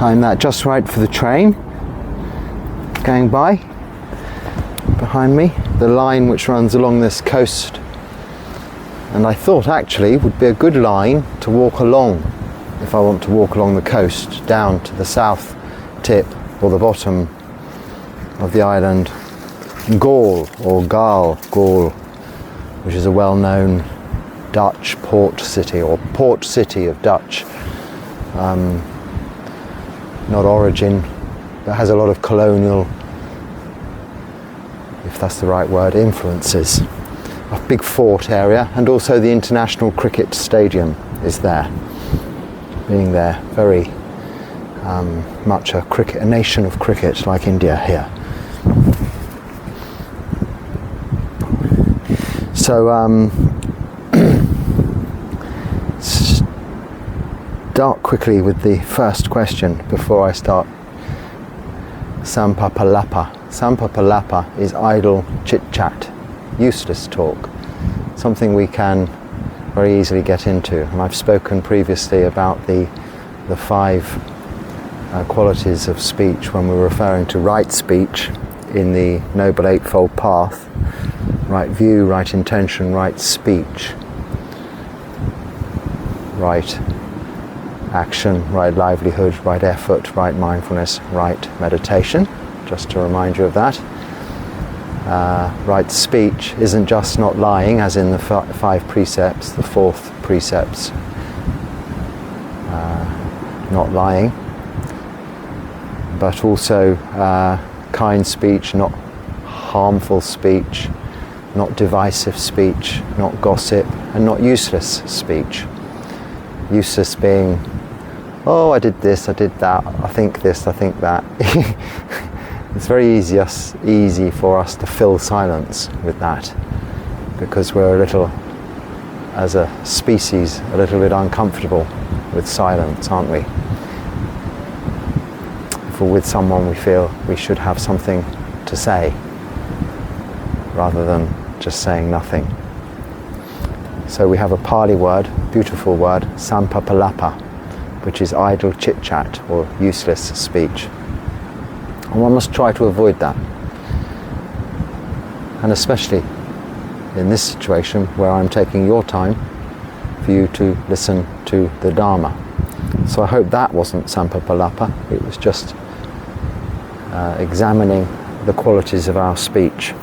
Time that just right for the train going by behind me, the line which runs along this coast, and I thought actually it would be a good line to walk along if I want to walk along the coast down to the south tip or the bottom of the island Gaul, or Gaul, which is a well-known Dutch port city, or port city of Dutch, not origin, but has a lot of colonial, if that's the right word, influences. A big fort area, and also the international cricket stadium is there, being there very much a nation of cricket like India here. So start quickly with the first question before I start. Sampapalapa. Sampapalapa is idle chit-chat, useless talk, something we can very easily get into. And I've spoken previously about the 5 qualities of speech when we were referring to right speech in the Noble Eightfold Path. Right view, right intention, right speech, right action, right livelihood, right effort, right mindfulness, right meditation, just to remind you of that. Right speech isn't just not lying, as in the 5 precepts, the 4th precepts, not lying, but also kind speech, not harmful speech, not divisive speech, not gossip, and not useless speech. Useless being, oh, I did this, I did that, I think this, I think that. It's very easy for us to fill silence with that, because we're a little, as a species, a little bit uncomfortable with silence, aren't we? If we're with someone, we feel we should have something to say, rather than just saying nothing. So we have a Pali word, beautiful word, sampapalapa, which is idle chit-chat or useless speech. And one must try to avoid that. And especially in this situation where I'm taking your time for you to listen to the Dharma. So I hope that wasn't sampapalapa, it was just examining the qualities of our speech.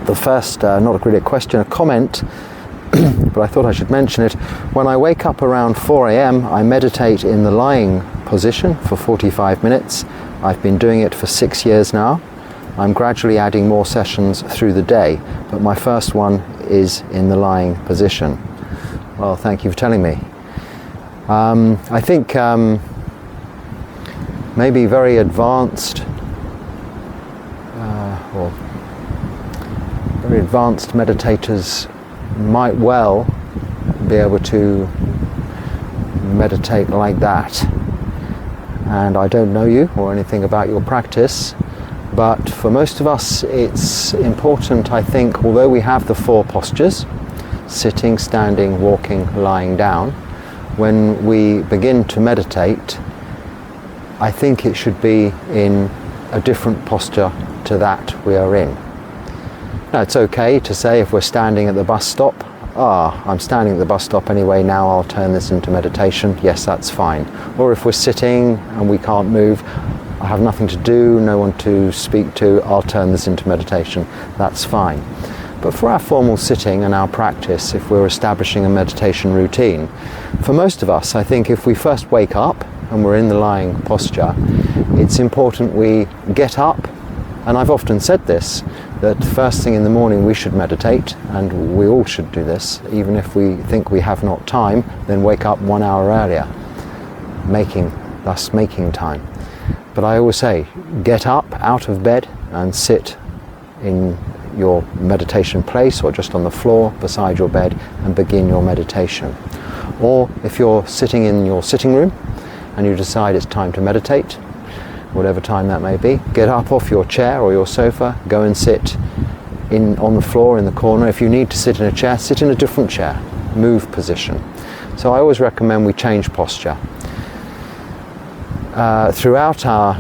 The first, not really a question, a comment, but I thought I should mention it. When I wake up around 4 a.m, I meditate in the lying position for 45 minutes. I've been doing it for 6 years now. I'm gradually adding more sessions through the day, but my first one is in the lying position. Well, thank you for telling me. I think maybe very advanced or very advanced meditators might well be able to meditate like that. And I don't know you or anything about your practice, but for most of us it's important, I think, although we have the 4 postures, sitting, standing, walking, lying down, when we begin to meditate, I think it should be in a different posture to that we are in. Now, it's okay to say, if we're standing at the bus stop, I'm standing at the bus stop anyway, now I'll turn this into meditation. Yes, that's fine. Or if we're sitting and we can't move, I have nothing to do, no one to speak to, I'll turn this into meditation. That's fine. But for our formal sitting and our practice, if we're establishing a meditation routine, for most of us, I think if we first wake up and we're in the lying posture, it's important we get up. And I've often said this, that first thing in the morning we should meditate, and we all should do this. Even if we think we have not time, then wake up 1 hour earlier, thus making time. But I always say, get up out of bed and sit in your meditation place or just on the floor beside your bed and begin your meditation. Or if you're sitting in your sitting room and you decide it's time to meditate, whatever time that may be, get up off your chair or your sofa, go and sit on the floor in the corner. If you need to sit in a chair, sit in a different chair, move position. So I always recommend we change posture. throughout our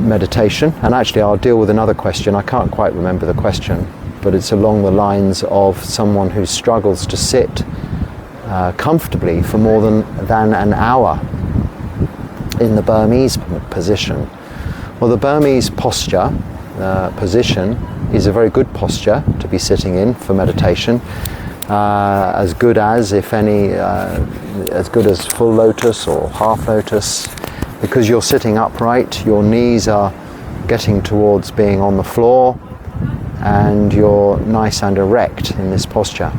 meditation, and actually I'll deal with another question. I can't quite remember the question, but it's along the lines of someone who struggles to sit comfortably for more than an hour in the Burmese position. Well, the Burmese posture, position, is a very good posture to be sitting in for meditation. As good as, if any, as good as full lotus or half lotus, because you're sitting upright, your knees are getting towards being on the floor, and you're nice and erect in this posture.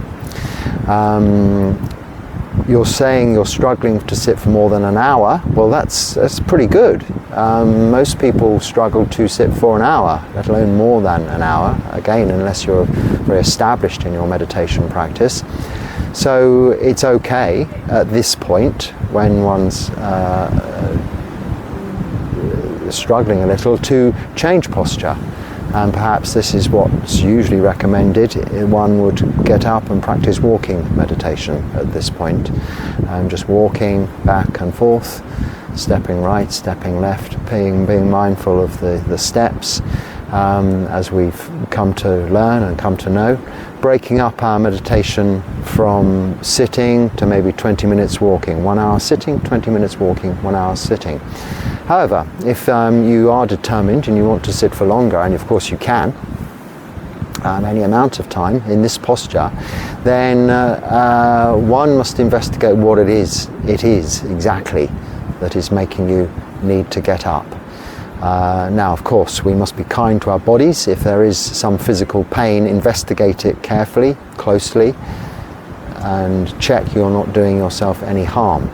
You're saying you're struggling to sit for more than an hour. Well, that's pretty good. Most people struggle to sit for an hour, let alone more than an hour, again, unless you're very established in your meditation practice. So it's okay at this point, when one's struggling a little, to change posture. And perhaps this is what's usually recommended. One would get up and practice walking meditation at this point. Just walking back and forth, stepping right, stepping left, being mindful of the steps as we've come to learn and come to know. Breaking up our meditation from sitting to maybe 20 minutes walking. 1 hour sitting, 20 minutes walking, 1 hour sitting. However, if you are determined and you want to sit for longer, and of course you can, any amount of time in this posture, then one must investigate what it is exactly that is making you need to get up. Now, of course, we must be kind to our bodies. If there is some physical pain, investigate it carefully, closely, and check you're not doing yourself any harm.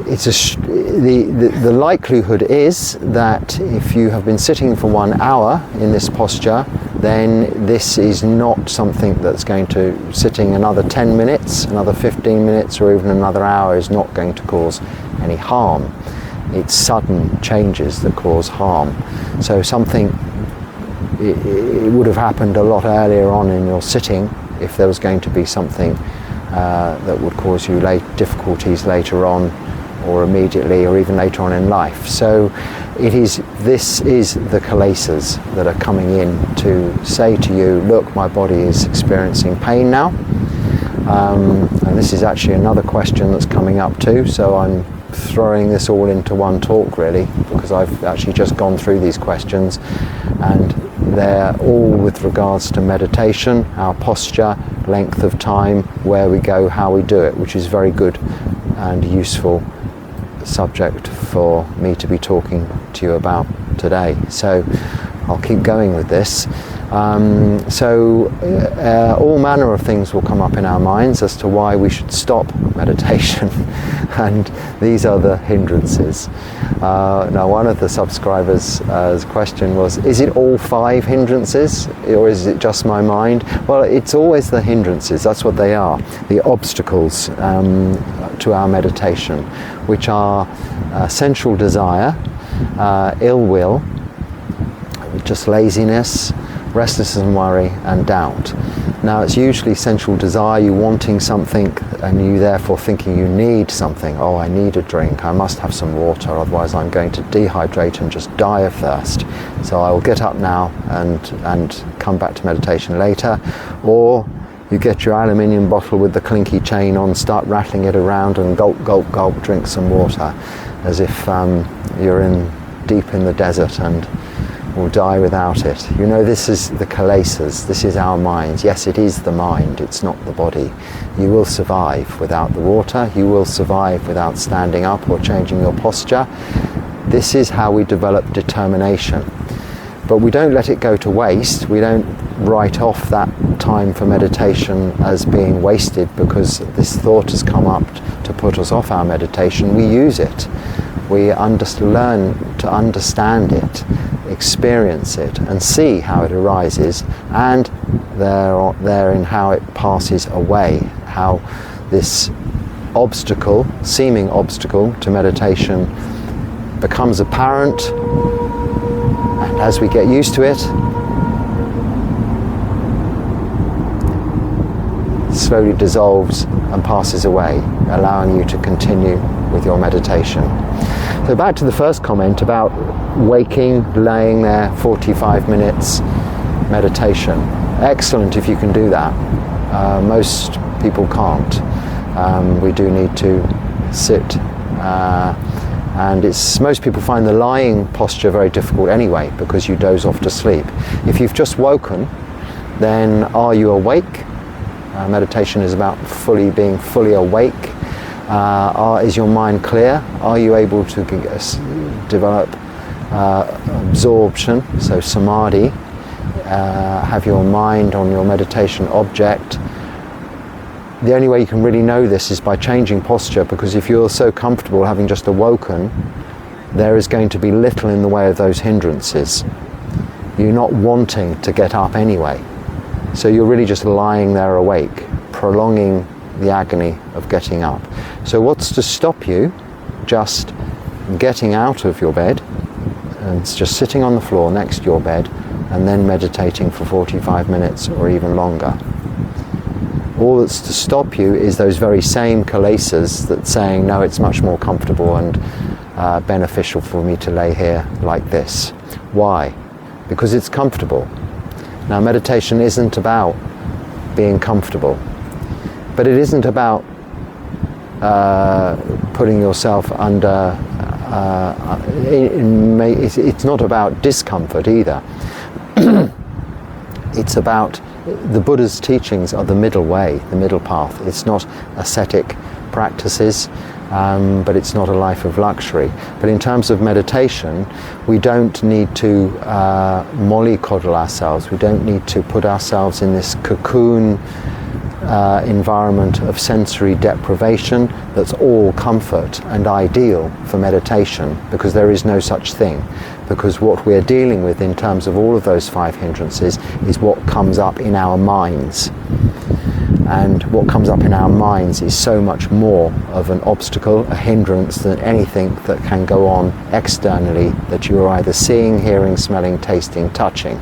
The likelihood is that if you have been sitting for 1 hour in this posture, then this is not something that's going to, sitting another 10 minutes, another 15 minutes, or even another hour is not going to cause any harm. It's sudden changes that cause harm. So it would have happened a lot earlier on in your sitting if there was going to be something that would cause you difficulties later on, or immediately, or even later on in life. So this is the kilesas that are coming in to say to you, look, my body is experiencing pain now. And this is actually another question that's coming up too, so I'm throwing this all into one talk really, because I've actually just gone through these questions, and they're all with regards to meditation, our posture, length of time, where we go, how we do it, which is very good and useful subject for me to be talking to you about today. So I'll keep going with this. All manner of things will come up in our minds as to why we should stop meditation, and these are the hindrances. Now, one of the subscribers' question was, is it all 5 hindrances, or is it just my mind? Well, it's always the hindrances, that's what they are, the obstacles to our meditation, which are sensual desire, ill will, just laziness, restlessness and worry, and doubt. Now, it's usually sensual desire, you wanting something, and you therefore thinking you need something. Oh, I need a drink, I must have some water, otherwise I'm going to dehydrate and just die of thirst. So I will get up now and come back to meditation later. Or you get your aluminium bottle with the clinky chain on, start rattling it around, and gulp, gulp, gulp, drink some water, as if you're deep in the desert and will die without it. You know, this is the kilesas, this is our minds. Yes, it is the mind, it's not the body. You will survive without the water, you will survive without standing up or changing your posture. This is how we develop determination. But we don't let it go to waste. We don't write off that time for meditation as being wasted because this thought has come up to put us off our meditation. We use it. We learn to understand it, experience it, and see how it arises, and therein how it passes away, how this obstacle, seeming obstacle to meditation, becomes apparent, and as we get used to it, slowly dissolves and passes away, allowing you to continue with your meditation. So back to the first comment about waking, laying there, 45 minutes meditation. Excellent if you can do that. Most people can't. We do need to sit, and most people find the lying posture very difficult anyway, because you doze off to sleep. If you've just woken, then are you awake? Meditation is about being fully awake. Is your mind clear? Are you able to develop absorption, so samadhi? Have your mind on your meditation object. The only way you can really know this is by changing posture, because if you're so comfortable having just awoken, there is going to be little in the way of those hindrances. You're not wanting to get up anyway. So you're really just lying there awake, prolonging the agony of getting up. So what's to stop you just getting out of your bed and just sitting on the floor next to your bed and then meditating for 45 minutes or even longer? All that's to stop you is those very same kilesas that's saying, no, it's much more comfortable and beneficial for me to lay here like this. Why? Because it's comfortable. Now, meditation isn't about being comfortable, but it isn't about putting yourself under, it's not about discomfort either. It's about, the Buddha's teachings are the middle way, the middle path. It's not ascetic practices, but it's not a life of luxury. But in terms of meditation, we don't need to mollycoddle ourselves. We don't need to put ourselves in this cocoon environment of sensory deprivation that's all comfort and ideal for meditation, because there is no such thing. Because what we're dealing with in terms of all of those 5 hindrances is what comes up in our minds. And what comes up in our minds is so much more of an obstacle, a hindrance, than anything that can go on externally that you are either seeing, hearing, smelling, tasting, touching.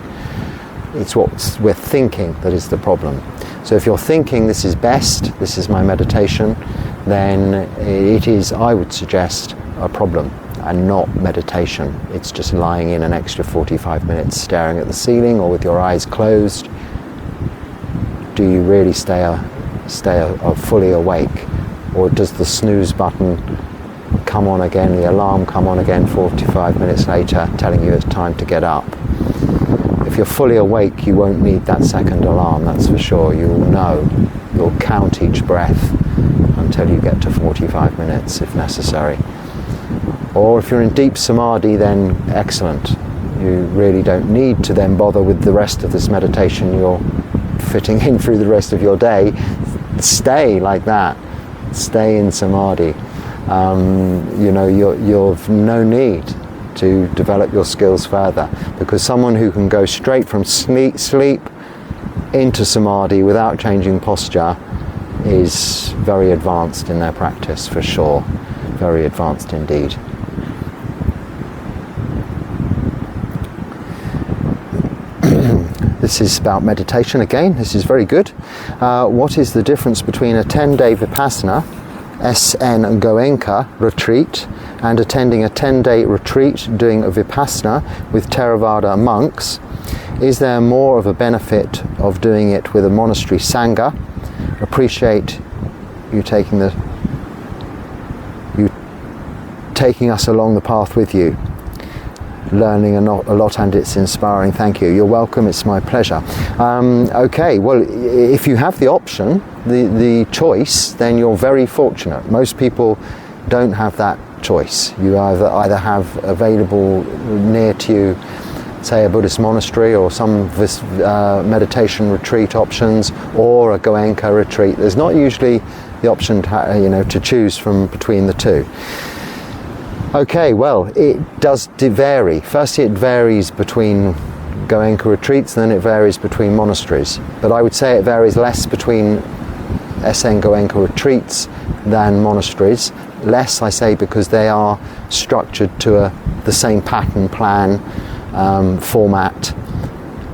It's what we're thinking that is the problem. So if you're thinking this is best, this is my meditation, then it is, I would suggest, a problem and not meditation. It's just lying in an extra 45 minutes staring at the ceiling or with your eyes closed. Do you really stay fully awake, or does the snooze button come on again, the alarm come on again 45 minutes later telling you it's time to get up? If you're fully awake, you won't need that second alarm, that's for sure. You'll know, you'll count each breath until you get to 45 minutes if necessary. Or if you're in deep samadhi, then excellent. You really don't need to then bother with the rest of this meditation you're fitting in through the rest of your day. Stay like that. Stay in samadhi. You've no need to develop your skills further, because someone who can go straight from sleep into samadhi without changing posture is very advanced in their practice, for sure. Very advanced indeed. This is about meditation again. This is very good. What is the difference between a 10-day Vipassana, SN Goenka retreat, and attending a 10-day retreat doing a Vipassana with Theravada monks? Is there more of a benefit of doing it with a monastery Sangha? Appreciate you taking us along the path with you. Learning a lot, and it's inspiring. Thank you. You're welcome. It's my pleasure. Okay, well, if you have the option, the choice, then you're very fortunate. Most people don't have that choice. You either have available near to you, say, a Buddhist monastery or some meditation retreat options, or a Goenka retreat. There's not usually the option to choose from between the two. Okay, well, it does vary. Firstly, it varies between Goenka retreats, then it varies between monasteries. But I would say it varies less between SN Goenka retreats than monasteries. Less, I say, because they are structured to the same pattern, plan, format,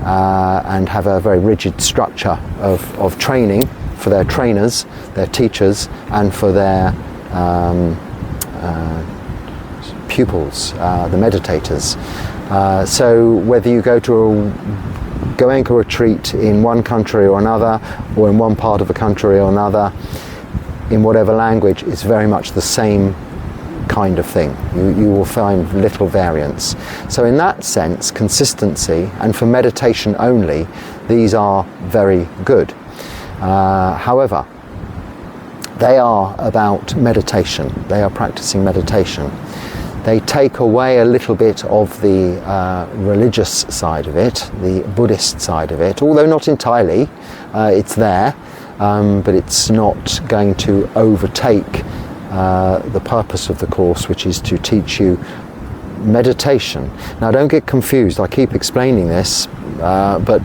and have a very rigid structure of training for their trainers, their teachers, and for their pupils, the meditators. So whether you go to a Goenka retreat in one country or another, or in one part of a country or another, in whatever language, it's very much the same kind of thing. You will find little variance. So in that sense, consistency, and for meditation only, these are very good. However, they are about meditation. They are practicing meditation. They take away a little bit of the religious side of it, the Buddhist side of it, although not entirely. It's there, but it's not going to overtake the purpose of the course, which is to teach you meditation. Now, don't get confused. I keep explaining this, but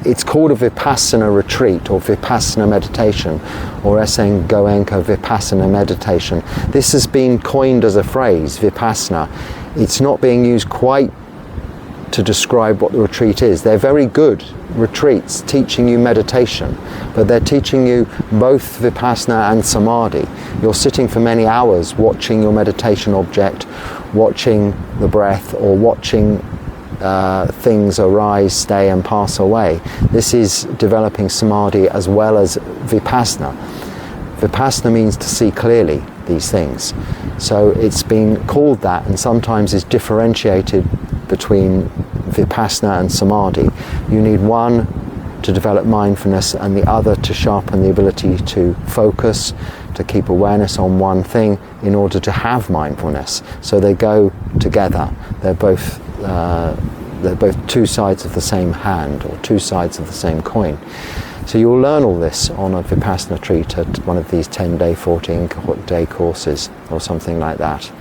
it's called a Vipassana retreat or Vipassana meditation, or Eseng Goenka Vipassana meditation. This has been coined as a phrase, Vipassana. It's not being used quite to describe what the retreat is. They're very good retreats teaching you meditation, but they're teaching you both Vipassana and Samadhi. You're sitting for many hours watching your meditation object, watching the breath, or watching things arise, stay and pass away. This is developing Samadhi as well as Vipassana. Vipassana means to see clearly these things. So it's been called that, and sometimes is differentiated between Vipassana and Samadhi. You need one to develop mindfulness and the other to sharpen the ability to focus, to keep awareness on one thing in order to have mindfulness. So they go together. They're both two sides of the same hand, or two sides of the same coin. So you'll learn all this on a Vipassana retreat at one of these 10-day, 14-day courses or something like that.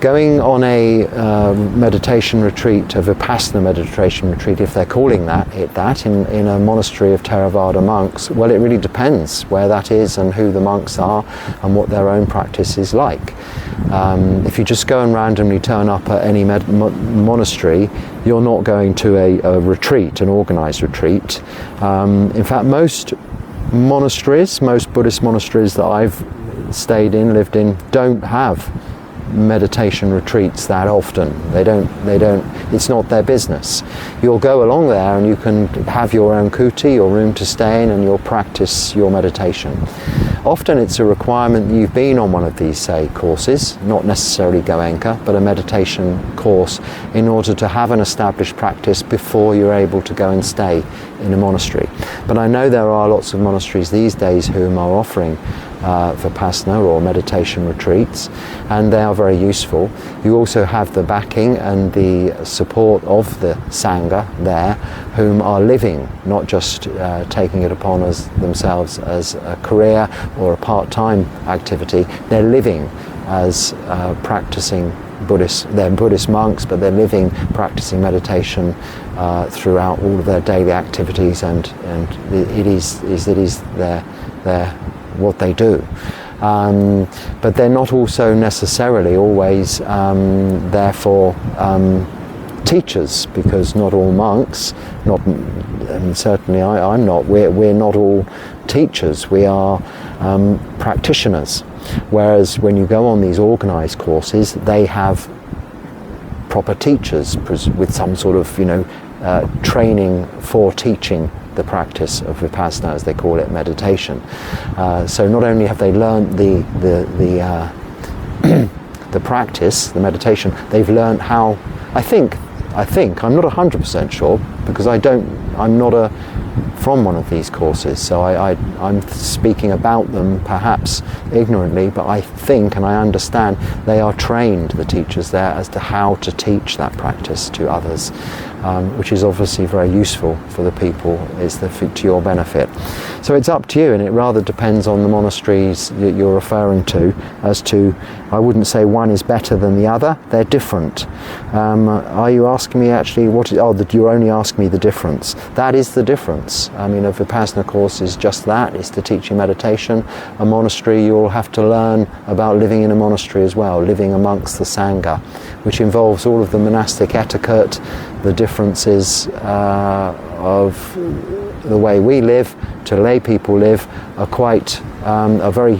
Going on a meditation retreat, a Vipassana meditation retreat, if they're calling that in a monastery of Theravada monks, well, it really depends where that is and who the monks are and what their own practice is like. If you just go and randomly turn up at any monastery, you're not going to a retreat, an organized retreat. In fact, most Buddhist monasteries that I've stayed in, lived in, don't have meditation retreats that often. They don't, it's not their business. You'll go along there and you can have your own kuti, your room to stay in, and you'll practice your meditation. Often it's a requirement that you've been on one of these, say, courses, not necessarily Goenka, but a meditation course, in order to have an established practice before you're able to go and stay in a monastery. But I know there are lots of monasteries these days whom are offering Vipassana or meditation retreats, and they are very useful. You also have the backing and the support of the Sangha there, whom are living, not just taking it upon as themselves as a career or a part-time activity. They're living as practicing Buddhist. They're Buddhist monks, but they're living, practicing meditation throughout all of their daily activities, and it is their what they do. But they're not also necessarily always therefore teachers, because not all monks, and certainly I'm not, we're not all teachers. We are practitioners. Whereas when you go on these organized courses, they have proper teachers with some sort of training for teaching the practice of Vipassana, as they call it, meditation. So not only have they learned the practice, the meditation, they've learned how, I think, I'm not 100% sure, because I'm not from one of these courses, so I'm speaking about them perhaps ignorantly, but I think and I understand they are trained, the teachers there, as to how to teach that practice to others, which is obviously very useful for the people, to your benefit. So it's up to you, and it rather depends on the monasteries that you're referring to, as to, I wouldn't say one is better than the other, they're different. Are you asking me actually that you're only asking me the difference? That is the difference. I mean, a Vipassana course is just that, it's to teach you meditation. A monastery, you'll have to learn about living in a monastery as well, living amongst the Sangha, which involves all of the monastic etiquette, the differences of the way we live to lay people live are quite, are very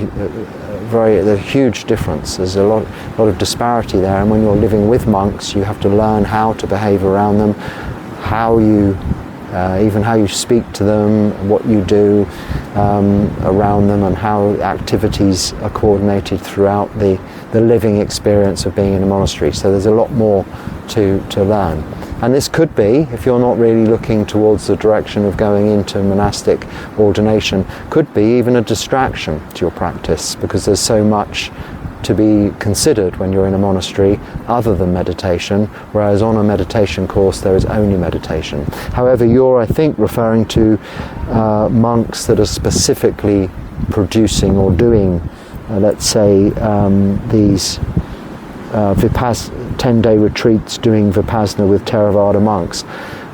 there's a huge difference. There's a lot of disparity there, and when you're living with monks, you have to learn how to behave around them, even how you speak to them, what you do around them, and how activities are coordinated throughout the living experience of being in a monastery. So there's a lot more to learn. And this could be, if you're not really looking towards the direction of going into monastic ordination, could be even a distraction to your practice, because there's so much to be considered when you're in a monastery other than meditation, whereas on a meditation course there is only meditation. However, you're, I think, referring to monks that are specifically producing or doing, let's say, these 10-day retreats doing Vipassana with Theravada monks.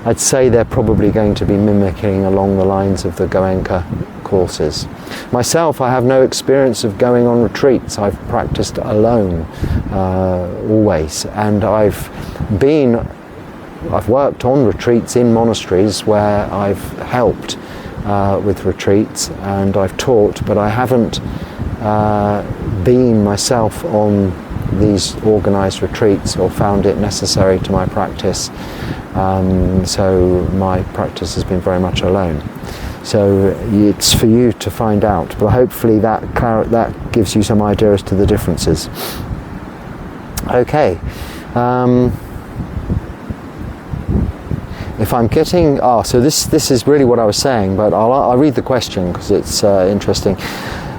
I'd say they're probably going to be mimicking along the lines of the Goenka courses. Myself, I have no experience of going on retreats. I've practiced alone always, and I've worked on retreats in monasteries where I've helped with retreats, and I've taught, but I haven't been myself on these organized retreats or found it necessary to my practice. So my practice has been very much alone. So it's for you to find out, but hopefully that gives you some idea as to the differences. Okay. If I'm getting, so this is really what I was saying, but I'll read the question because it's interesting.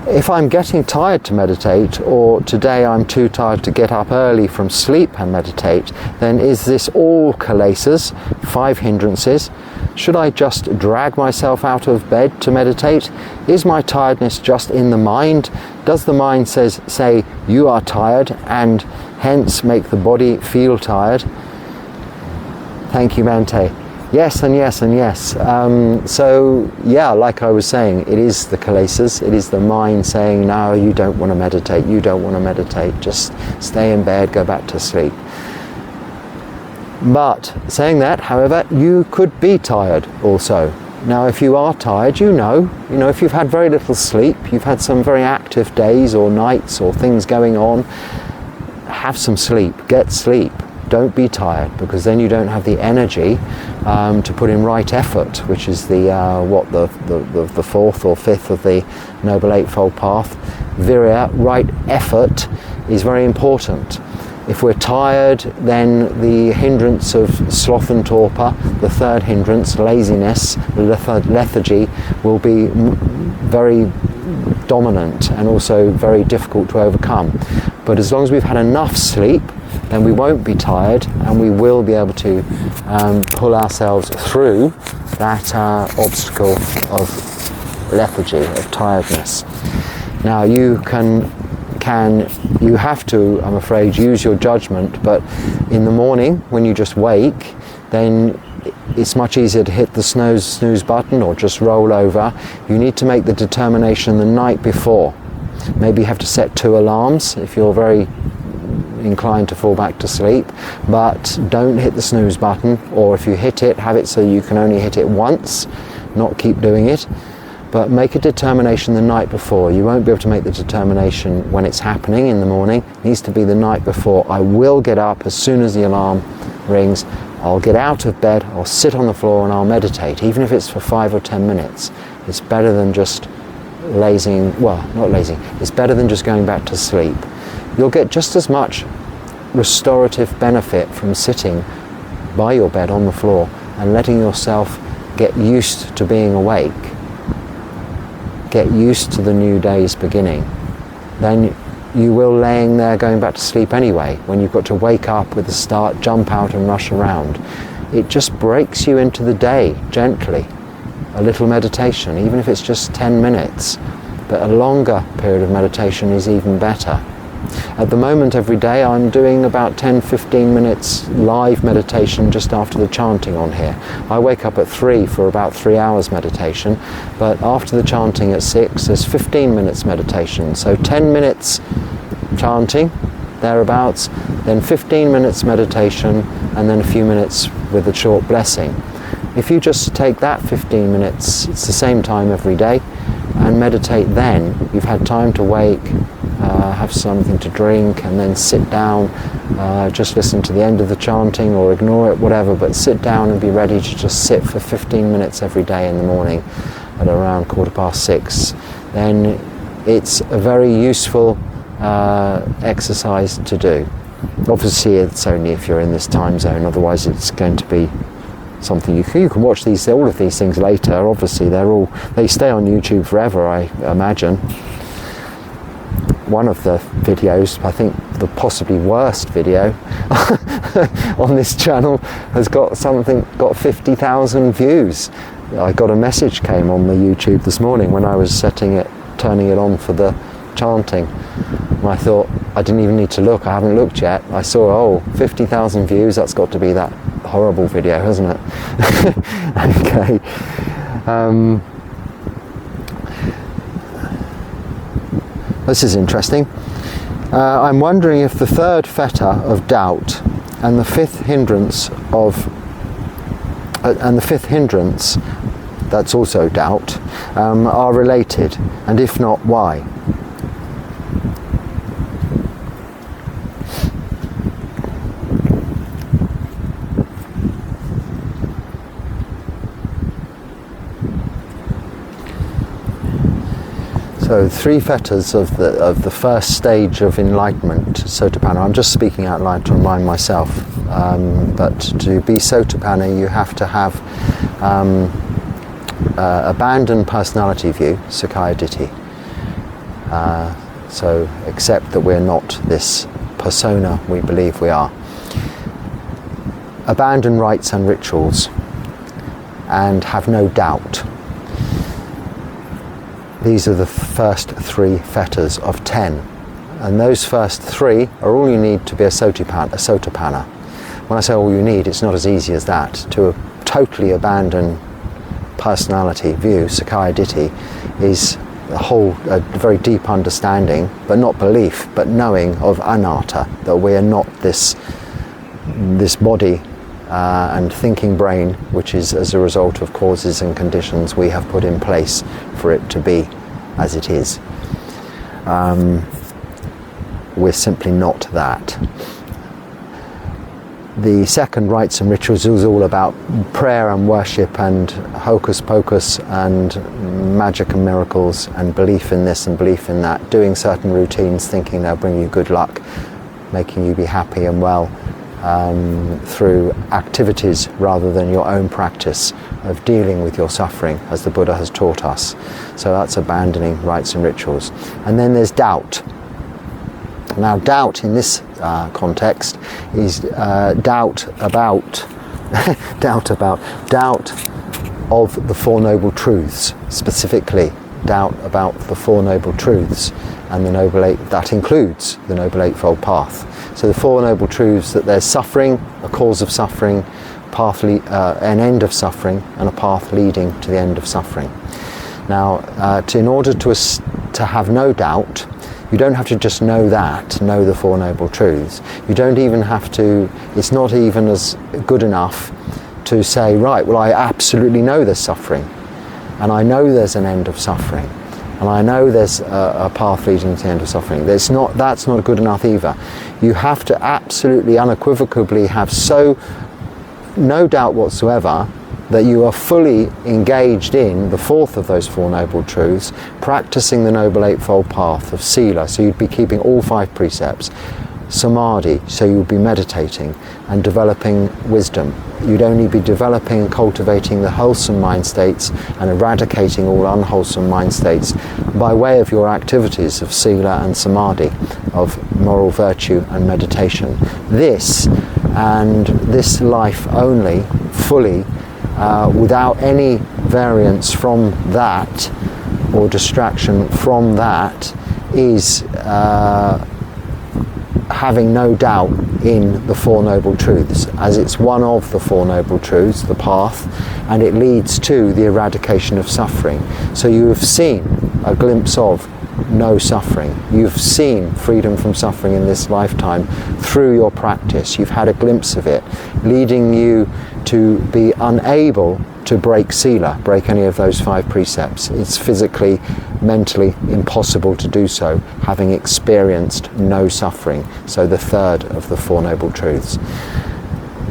If I'm getting tired to meditate, or today I'm too tired to get up early from sleep and meditate, then is this all kilesas, 5 hindrances? Should I just drag myself out of bed to meditate? Is my tiredness just in the mind? Does the mind say you are tired and hence make the body feel tired? Thank you, Bhante. Yes and yes and yes. So yeah, like I was saying, it is the kilesas, it is the mind saying, no, you don't want to meditate, just stay in bed, go back to sleep. But saying that, however, you could be tired also. Now if you are tired, you know if you've had very little sleep, you've had some very active days or nights or things going on, have some sleep, get sleep. Don't be tired, because then you don't have the energy to put in right effort, which is the fourth or fifth of the Noble Eightfold Path. Virya, right effort, is very important. If we're tired, then the hindrance of sloth and torpor, the third hindrance, laziness, lethargy, will be very dominant and also very difficult to overcome. But as long as we've had enough sleep, then we won't be tired, and we will be able to pull ourselves through that obstacle of lethargy, of tiredness. Now you you have to, I'm afraid, use your judgment, but in the morning when you just wake, then it's much easier to hit the snooze button or just roll over. You need to make the determination the night before. Maybe you have to set 2 alarms if you're very inclined to fall back to sleep, but don't hit the snooze button, or if you hit it, have it so you can only hit it once, not keep doing it. But make a determination the night before. You won't be able to make the determination when it's happening in the morning. It needs to be the night before. I will get up as soon as the alarm rings. I'll get out of bed, I'll sit on the floor and I'll meditate, even if it's for 5 or 10 minutes. It's better than just it's better than just going back to sleep. You'll get just as much restorative benefit from sitting by your bed on the floor and letting yourself get used to being awake, get used to the new day's beginning, than you will laying there going back to sleep anyway, when you've got to wake up with a start, jump out and rush around. It just breaks you into the day gently. A little meditation, even if it's just 10 minutes, but a longer period of meditation is even better. At the moment, every day I'm doing about 10-15 minutes live meditation just after the chanting on here. I wake up at 3 for about 3 hours meditation, but after the chanting at 6 there's 15 minutes meditation. So 10 minutes chanting, thereabouts, then 15 minutes meditation, and then a few minutes with a short blessing. If you just take that 15 minutes, it's the same time every day, and meditate then, you've had time to wake have something to drink, and then sit down, just listen to the end of the chanting or ignore it, whatever, but sit down and be ready to just sit for 15 minutes every day in the morning at around 6:15, then it's a very useful exercise to do. Obviously it's only if you're in this time zone, otherwise it's going to be something you can watch all of these things later. Obviously they stay on YouTube forever, I imagine. One of the videos, I think the possibly worst video on this channel, has got 50,000 views. I got a message came on the YouTube this morning when I was turning it on for the chanting, and I thought, I didn't even need to look, I haven't looked yet. I saw, 50,000 views, that's got to be that horrible video, hasn't it? Okay. This is interesting. I'm wondering if the third fetter of doubt and the fifth hindrance that's also doubt, are related, and if not, why? So 3 fetters of the first stage of enlightenment, Sotapanna. I'm just speaking out loud to remind myself, but to be Sotapanna you have to have abandoned personality view, Sakkaya Ditthi. So accept that we're not this persona we believe we are. Abandon rites and rituals, and have no doubt. These are the first 3 fetters of 10, and those first 3 are all you need to be a Sotapanna. When I say all you need, it's not as easy as that. To totally abandon personality view, Sakkaya Ditthi, is a very deep understanding, but not belief, but knowing of anatta, that we are not this body and thinking brain, which is as a result of causes and conditions we have put in place for it to be as it is. We're simply not that. The second rites and rituals is all about prayer and worship and hocus pocus and magic and miracles and belief in this and belief in that, doing certain routines thinking they'll bring you good luck, making you be happy and well, through activities rather than your own practice of dealing with your suffering, as the Buddha has taught us. So that's abandoning rites and rituals. And then there's doubt. Now doubt in this context is doubt of the Four Noble Truths, specifically doubt about the Four Noble Truths, and the Noble Eight, that includes the Noble Eightfold Path. So the Four Noble Truths, that there's suffering, a cause of suffering, an end of suffering, and a path leading to the end of suffering. Now, in order to have no doubt, you don't have to just know the Four Noble Truths. You don't even have to, it's not even as good enough to say, right, well, I absolutely know there's suffering, and I know there's an end of suffering, and I know there's a path leading to the end of suffering. That's not good enough either. You have to absolutely, unequivocally have no doubt whatsoever that you are fully engaged in the fourth of those Four Noble Truths, practicing the Noble Eightfold Path of Sila, so you'd be keeping all 5 precepts, Samadhi, so you'd be meditating and developing wisdom. You'd only be developing and cultivating the wholesome mind states and eradicating all unwholesome mind states by way of your activities of Sila and Samadhi, of moral virtue and meditation. This, and this life only, fully, without any variance from that or distraction from that, is having no doubt in the Four Noble Truths, as it's one of the Four Noble Truths, the path, and it leads to the eradication of suffering. So you have seen a glimpse of no suffering. You've seen freedom from suffering in this lifetime through your practice. You've had a glimpse of it, leading you to be unable to break sila, break any of those 5 precepts. It's physically, mentally impossible to do so, having experienced no suffering. So the third of the Four Noble Truths.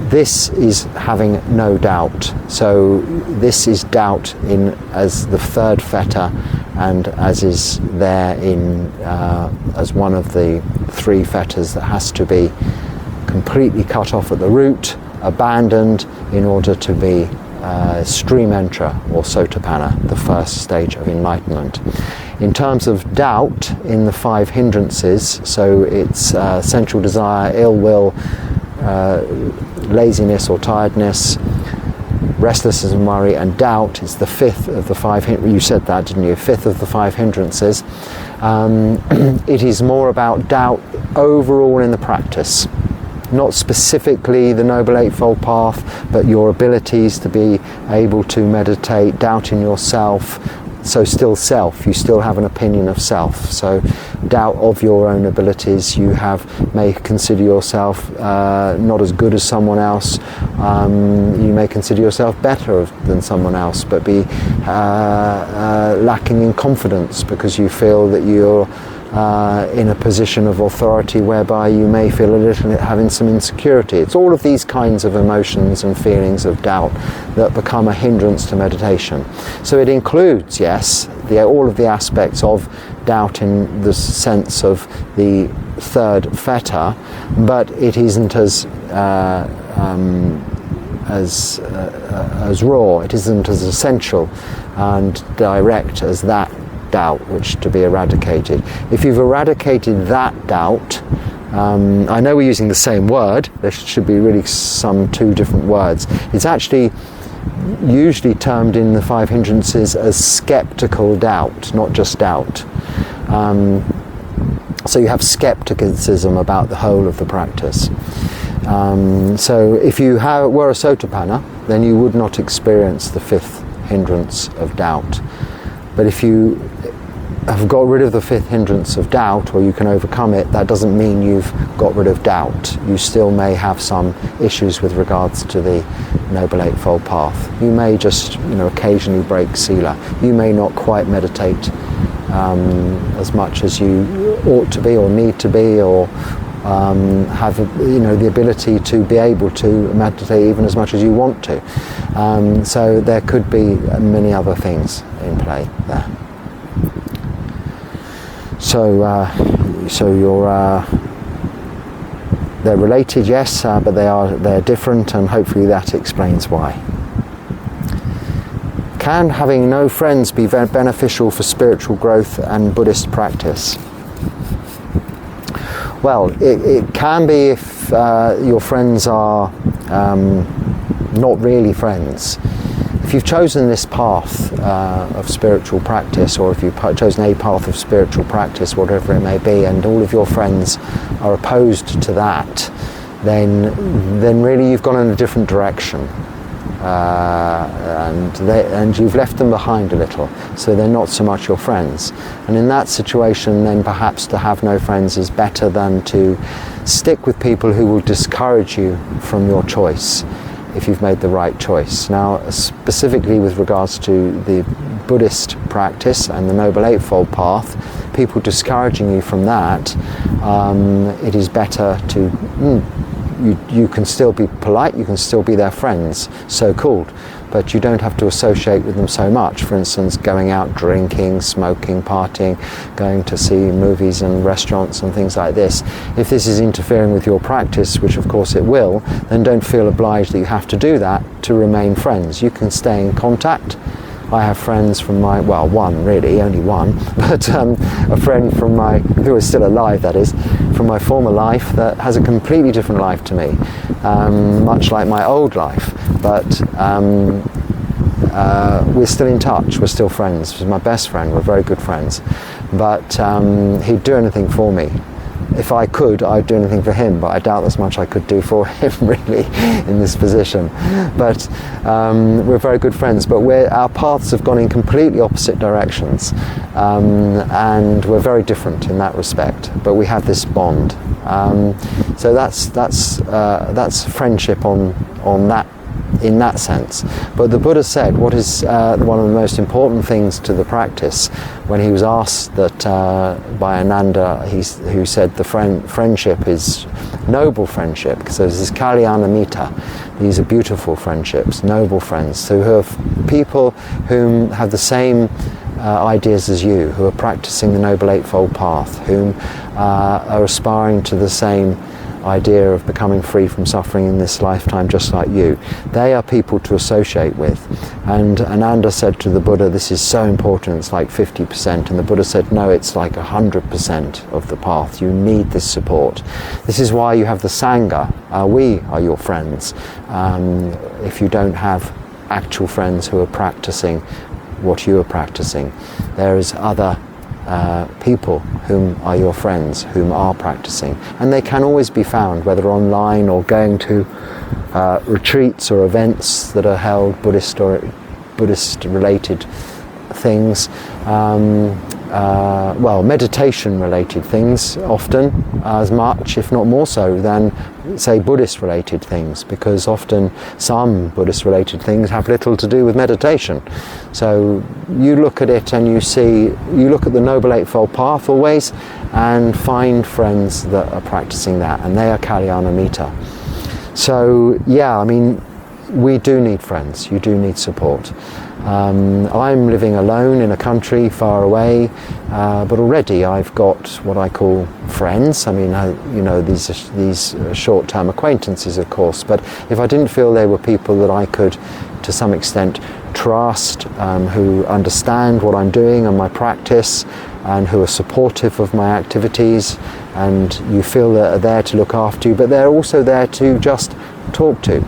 This is having no doubt. So this is doubt in as the third fetter, and as is there in as one of the 3 fetters that has to be completely cut off at the root, abandoned, in order to be stream enterer or sotapanna, the first stage of enlightenment. In terms of doubt in the 5 hindrances, so it's sensual desire, ill will, laziness or tiredness, restlessness and worry, and doubt is the 5th of the 5 hindrances. You said that, didn't you? 5th of the 5 hindrances. It is more about doubt overall in the practice. Not specifically the Noble Eightfold Path, but your abilities to be able to meditate, doubt in yourself. So still self, you still have an opinion of self. So doubt of your own abilities. You may consider yourself not as good as someone else. You may consider yourself better than someone else, but be lacking in confidence because you feel that you're in a position of authority whereby you may feel a little having some insecurity. It's all of these kinds of emotions and feelings of doubt that become a hindrance to meditation. So it includes, yes, all of the aspects of doubt in the sense of the third fetter, but it isn't as raw, it isn't as essential and direct as that doubt which to be eradicated. If you've eradicated that doubt, I know we're using the same word, there should be really some 2 different words. It's actually usually termed in the 5 hindrances as skeptical doubt, not just doubt. So you have skepticism about the whole of the practice. So if you were a sotapanna, then you would not experience the 5th hindrance of doubt. But if you have got rid of the 5th hindrance of doubt, or you can overcome it, that doesn't mean you've got rid of doubt. You still may have some issues with regards to the Noble Eightfold Path. You may just, occasionally break sila. You may not quite meditate as much as you ought to be or need to be, or have the ability to be able to meditate even as much as you want to. So there could be many other things in play there. So you're they're related, yes, but they're different, and hopefully that explains why. Can having no friends be beneficial for spiritual growth and Buddhist practice? Well, it can be if your friends are not really friends. If you've chosen this path of spiritual practice, or if you've chosen a path of spiritual practice, whatever it may be, and all of your friends are opposed to that, then really you've gone in a different direction. And you've left them behind a little, so they're not so much your friends. And in that situation, then perhaps to have no friends is better than to stick with people who will discourage you from your choice if you've made the right choice. Now, specifically with regards to the Buddhist practice and the Noble Eightfold Path, people discouraging you from that, it is better to you can still be polite, you can still be their friends, so-called, but you don't have to associate with them so much. For instance, going out drinking, smoking, partying, going to see movies and restaurants and things like this. If this is interfering with your practice, which of course it will, then don't feel obliged that you have to do that to remain friends. You can stay in contact. I have friends from one really, only one, but a friend from who is still alive, that is, from my former life that has a completely different life to me, much like my old life, but we're still in touch, we're still friends. He's my best friend, we're very good friends, but he'd do anything for me. if I could, I'd do anything for him, but I doubt there's much I could do for him really in this position. But we're very good friends, but our paths have gone in completely opposite directions, and we're very different in that respect, but we have this bond. So that's friendship on that, in that sense. But the Buddha said what is one of the most important things to the practice, when he was asked that by Ananda, who said the friendship is noble friendship, because there's this kalyana mita. These are beautiful friendships, noble friends, who have people whom have the same ideas as you, who are practicing the Noble Eightfold Path, whom are aspiring to the same idea of becoming free from suffering in this lifetime just like you. They are people to associate with. And Ananda said to the Buddha, this is so important, it's like 50%. And the Buddha said, no, it's like 100% of the path. You need this support. This is why you have the Sangha. We are your friends. If you don't have actual friends who are practicing what you are practicing, there is other people whom are your friends, whom are practicing, and they can always be found, whether online or going to retreats or events that are held, Buddhist related things, meditation related things, often as much, if not more so, than say Buddhist related things, because often some Buddhist related things have little to do with meditation. So you look at it and you look at the Noble Eightfold Path always and find friends that are practicing that, and they are kalyana mita. So yeah, I mean, we do need friends, you do need support. I'm living alone in a country far away, but already I've got what I call friends. I mean, these short-term acquaintances, of course, but if I didn't feel they were people that I could, to some extent, trust, who understand what I'm doing and my practice, and who are supportive of my activities, and you feel that are there to look after you, but they're also there to just talk to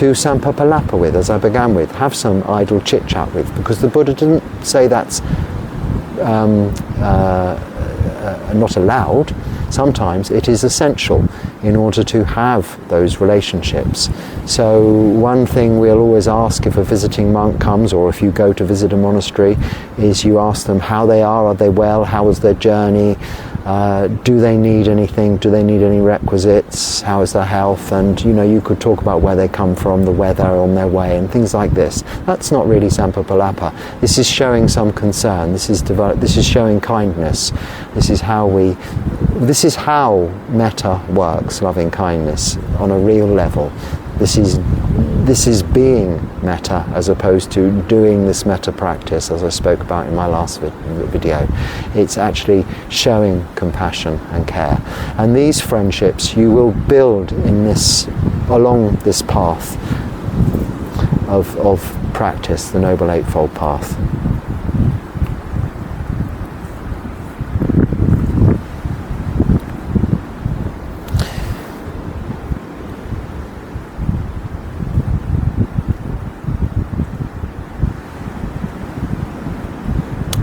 sampapalapa with, as I began with, have some idle chit-chat with, because the Buddha didn't say that's not allowed. Sometimes it is essential in order to have those relationships. So one thing we'll always ask if a visiting monk comes, or if you go to visit a monastery, is you ask them how they are they well, how was their journey, do they need anything, do they need any requisites, how is their health, and you could talk about where they come from, the weather on their way, and things like this. That's not really sampapalapa. This is showing some concern, this is showing kindness. This is how metta works, loving kindness, on a real level. This is being metta, as opposed to doing this metta practice, as I spoke about in my last video. It's actually showing compassion and care. And these friendships you will build along this path of practice, the Noble Eightfold Path.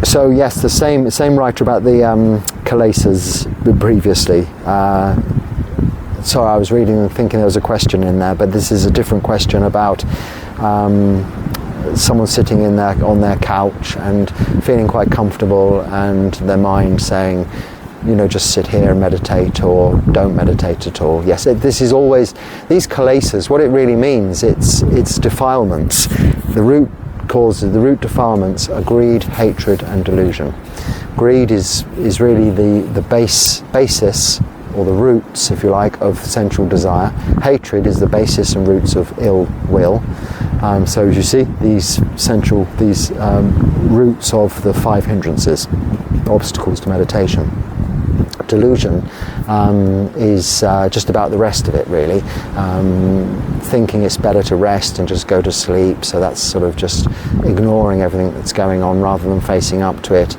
So yes, the same writer about the kilesas previously. Sorry, I was reading and thinking there was a question in there, but this is a different question about someone sitting on their couch and feeling quite comfortable, and their mind saying, just sit here and meditate, or don't meditate at all. Yes, this is always, these kilesas, what it really means, it's defilements. The root defilements are greed, hatred, and delusion. Greed is really the basis, or the roots, if you like, of sensual desire. Hatred is the basis and roots of ill will. So as you see, these roots of the 5 hindrances, obstacles to meditation. Delusion is just about the rest of it, really. Thinking it's better to rest and just go to sleep, so that's sort of just ignoring everything that's going on rather than facing up to it.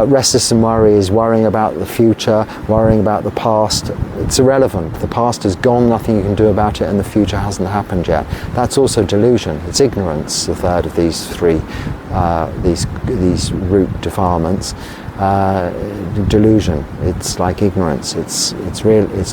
Restless and worry is worrying about the future, worrying about the past. It's irrelevant. The past is gone, nothing you can do about it, and the future hasn't happened yet. That's also delusion. It's ignorance, the third of these three, these root defilements. delusion. It's like ignorance. It's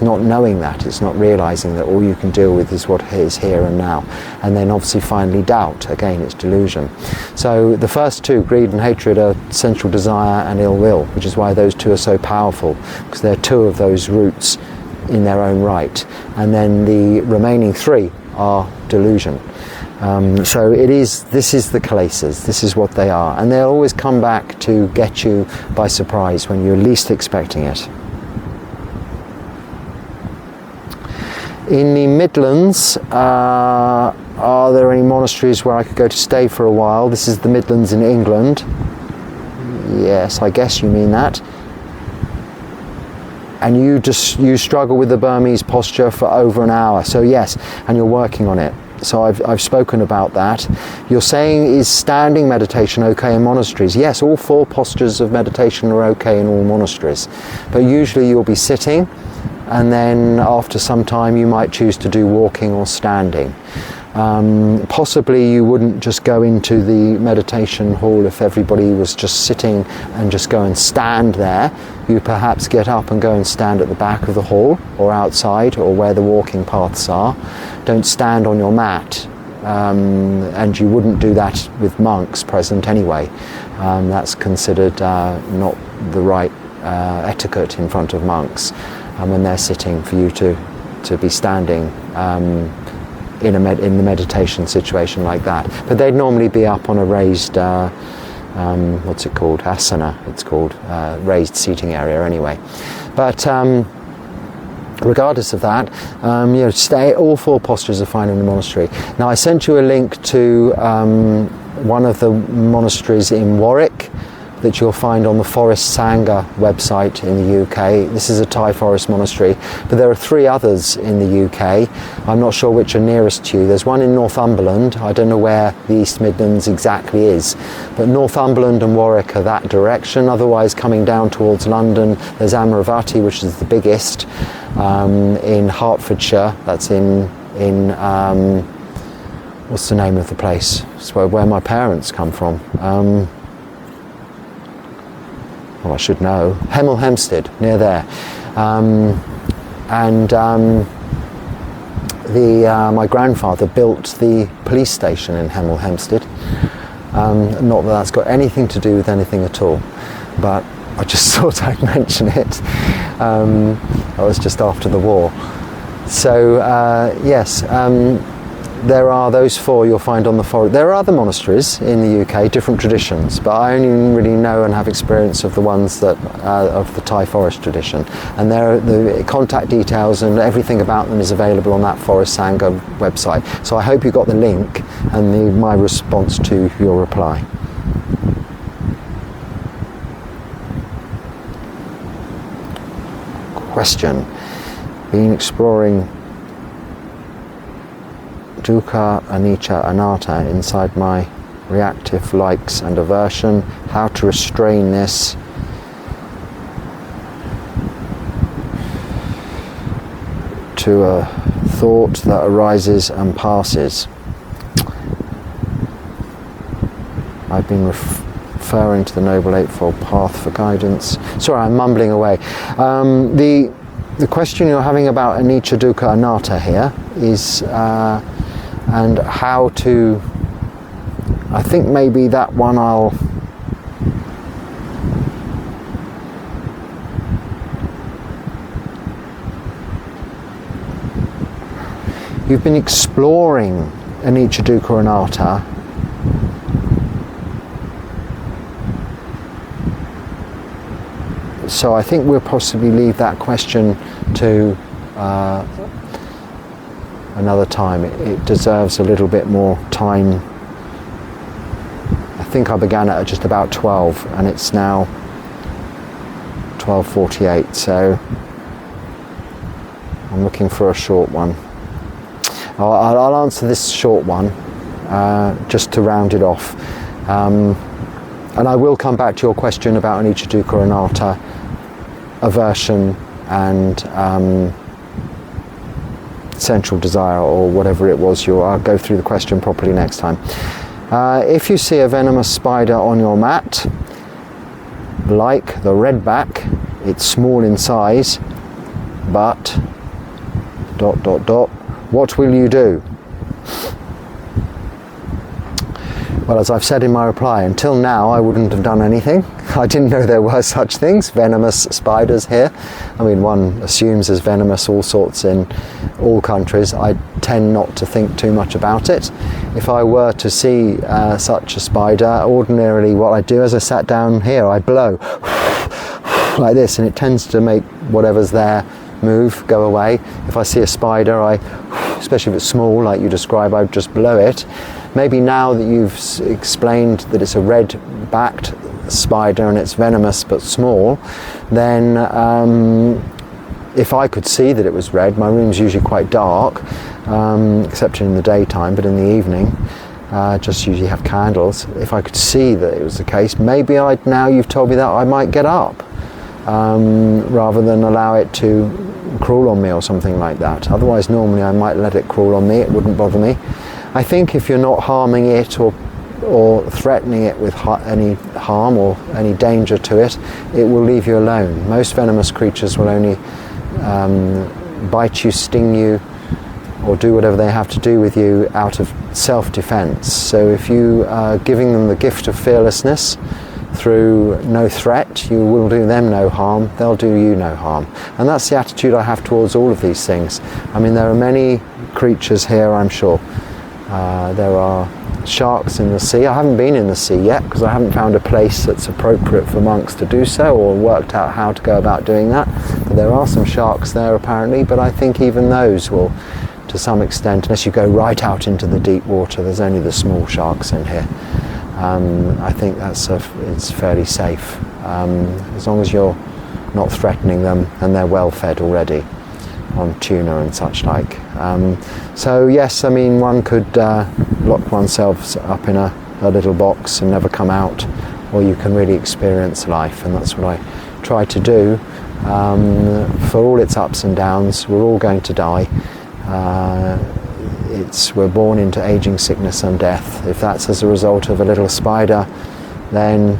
not knowing that. It's not realizing that all you can deal with is what is here and now. And then obviously finally doubt. Again, it's delusion. So the first two, greed and hatred, are sensual desire and ill will, which is why those two are so powerful, because they're two of those roots in their own right. And then the remaining three are delusion. So this is the kilesas, this is what they are, and they'll always come back to get you by surprise when you're least expecting it. In the Midlands, are there any monasteries where I could go to stay for a while? This is the Midlands in England. Yes, I guess you mean that. And you struggle with the Burmese posture for over an hour, so yes, and you're working on it. So I've spoken about that. You're saying, is standing meditation okay in monasteries? Yes, all four postures of meditation are okay in all monasteries. But usually you'll be sitting, and then after some time you might choose to do walking or standing. Possibly you wouldn't just go into the meditation hall if everybody was just sitting and just go and stand there. You perhaps get up and go and stand at the back of the hall or outside or where the walking paths are. Don't stand on your mat, and you wouldn't do that with monks present anyway. That's considered not the right etiquette in front of monks when they're sitting, for you to be standing in the meditation situation like that. But they'd normally be up on a raised what's it called, asana it's called, raised seating area anyway. But regardless of that, all four postures are fine in the monastery. Now I sent you a link to one of the monasteries in Warwick that you'll find on the Forest Sangha website in the UK. This is a Thai Forest Monastery, but there are three others in the UK. I'm not sure which are nearest to you. There's one in Northumberland. I don't know where the East Midlands exactly is, but Northumberland and Warwick are that direction. Otherwise, coming down towards London, there's Amaravati, which is the biggest, in Hertfordshire. That's in what's the name of the place? It's where my parents come from. Well, I should know. Hemel Hempstead, near there. My grandfather built the police station in Hemel Hempstead. Not that that's got anything to do with anything at all, but I just thought I'd mention it. That was just after the war. So yes, there are those four you'll find on the forest. There are other monasteries in the UK, different traditions, but I only really know and have experience of the ones that of the Thai forest tradition. And the contact details and everything about them is available on that Forest Sangha website. So I hope you got the link and my response to your reply. Question: been exploring dukkha, anicca, anatta inside my reactive likes and aversion. How to restrain this? To a thought that arises and passes. I've been referring to the Noble Eightfold Path for guidance. Sorry, I'm mumbling away. The question you're having about anicca, dukkha, anatta here is and how to, I think maybe that one you've been exploring anicca, dukkha, anatta. So I think we'll possibly leave that question to another time. It deserves a little bit more time. I think I began at just about 12 and it's now 12:48, so I'm looking for a short one. I'll answer this short one just to round it off, and I will come back to your question about anicca, dukkha, anatta, aversion and sensual desire, or whatever it was. I'll go through the question properly next time. If you see a venomous spider on your mat, like the redback, it's small in size, but ... what will you do? Well, as I've said in my reply, until now I wouldn't have done anything. I didn't know there were such things, venomous spiders here. I mean, one assumes there's venomous all sorts in all countries. I tend not to think too much about it. If I were to see such a spider, ordinarily what I do as I sat down here, I blow like this, and it tends to make whatever's there move, go away. If I see a spider, especially if it's small like you describe, I would just blow it. Maybe now that you've explained that it's a red-backed spider and it's venomous but small, then if I could see that it was red, my room's usually quite dark, except in the daytime, but in the evening, just usually have candles. If I could see that it was the case, maybe now you've told me that, I might get up, rather than allow it to crawl on me or something like that. Otherwise, normally I might let it crawl on me, it wouldn't bother me. I think if you're not harming it or threatening it with any harm or any danger to it, it will leave you alone. Most venomous creatures will only bite you, sting you, or do whatever they have to do with you out of self-defense. So if you are giving them the gift of fearlessness through no threat, you will do them no harm, they'll do you no harm. And that's the attitude I have towards all of these things. I mean, there are many creatures here, I'm sure. There are sharks in the sea. I haven't been in the sea yet because I haven't found a place that's appropriate for monks to do so, or worked out how to go about doing that. But there are some sharks there apparently, but I think even those will, to some extent, unless you go right out into the deep water, there's only the small sharks in here. I think it's fairly safe, as long as you're not threatening them and they're well fed already on tuna and such like. So yes, I mean, one could lock oneself up in a little box and never come out, or you can really experience life, and that's what I try to do. For all its ups and downs, we're all going to die. We're born into aging, sickness and death. If that's as a result of a little spider, then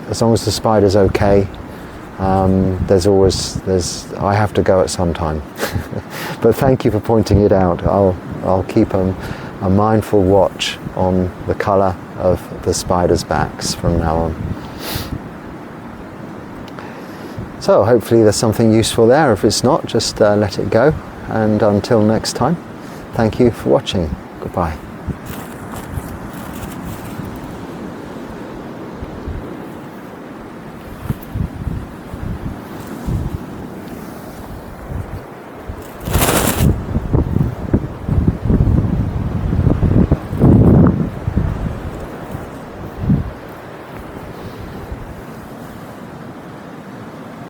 as long as the spider's okay, I have to go at some time. But thank you for pointing it out. I'll keep a mindful watch on the colour of the spiders' backs from now on. So hopefully there's something useful there. If it's not, just let it go. And until next time, thank you for watching. Goodbye.